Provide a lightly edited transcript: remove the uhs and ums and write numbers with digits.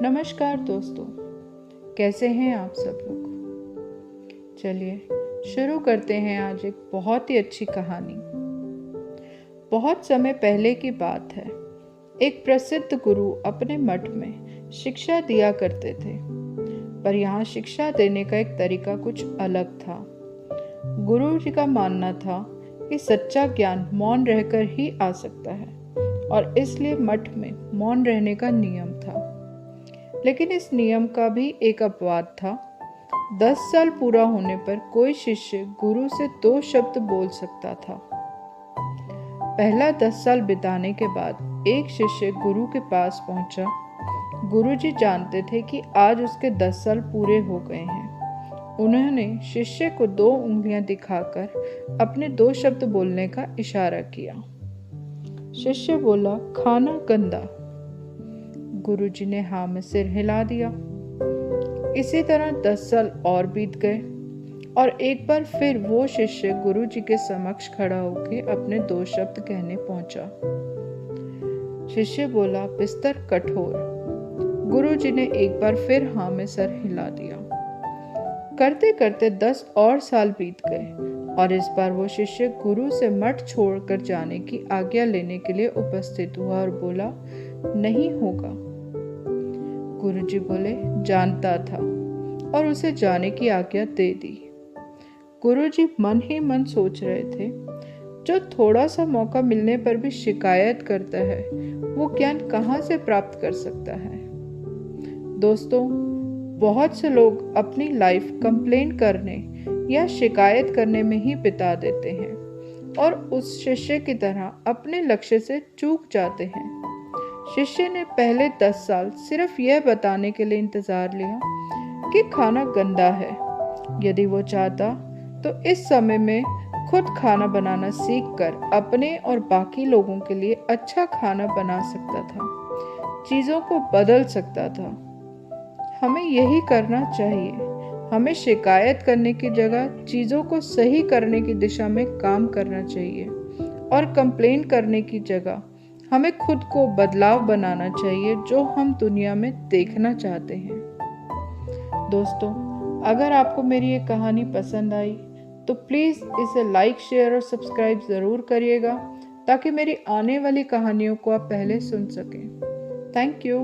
नमस्कार दोस्तों, कैसे हैं आप सब लोग। चलिए शुरू करते हैं आज एक बहुत ही अच्छी कहानी। बहुत समय पहले की बात है। एक प्रसिद्ध गुरु अपने मठ में शिक्षा दिया करते थे, पर यहाँ शिक्षा देने का एक तरीका कुछ अलग था। गुरु जी का मानना था कि सच्चा ज्ञान मौन रहकर ही आ सकता है और इसलिए मठ में मौन रहने का नियम था। लेकिन इस नियम का भी एक अपवाद था। 10 साल पूरा होने पर कोई शिष्य गुरु से 2 शब्द बोल सकता था। पहला 10 साल बिताने के बाद एक शिष्य गुरु के पास पहुंचा। गुरु जी जानते थे कि आज उसके 10 साल पूरे हो गए हैं। उन्होंने शिष्य को 2 उंगलियां दिखाकर अपने 2 शब्द बोलने का इशारा किया। शिष्य बोला, खाना गंदा। गुरुजी ने हाँ में सिर हिला दिया। इसी तरह 10 साल और बीत गए और एक बार फिर वो शिष्य गुरुजी के समक्ष खड़ा होकर अपने 2 शब्द कहने पहुंचा। शिष्य बोला, बिस्तर कठोर। गुरुजी ने एक बार फिर हाँ में सर हिला दिया। करते करते 10 और साल बीत गए और इस बार वो शिष्य गुरु से मठ छोड़कर जाने की आज्ञा लेने के लिए उपस्थित हुआ और बोला, नहीं होगा। गुरुजी बोले, जानता था, और उसे जाने की आज्ञा दे दी। गुरुजी मन ही मन सोच रहे थे, जो थोड़ा सा मौका मिलने पर भी शिकायत करता है, वो ज्ञान कहाँ से प्राप्त कर सकता है। दोस्तों, बहुत से लोग अपनी लाइफ कंप्लेंट करने या शिकायत करने में ही बिता देते हैं और उस शिष्य की तरह अपने लक्ष्य से चूक जाते हैं। शिष्य ने पहले 10 साल सिर्फ यह बताने के लिए इंतजार लिया कि खाना गंदा है। यदि वो चाहता तो इस समय में खुद खाना बनाना सीखकर अपने और बाकी लोगों के लिए अच्छा खाना बना सकता था, चीज़ों को बदल सकता था। हमें यही करना चाहिए। हमें शिकायत करने की जगह चीज़ों को सही करने की दिशा में काम करना चाहिए और कंप्लेंट करने की जगह हमें खुद को बदलाव बनाना चाहिए, जो हम दुनिया में देखना चाहते हैं। दोस्तों, अगर आपको मेरी ये कहानी पसंद आई तो प्लीज़ इसे लाइक, शेयर और सब्सक्राइब ज़रूर करिएगा, ताकि मेरी आने वाली कहानियों को आप पहले सुन सकें। Thank you.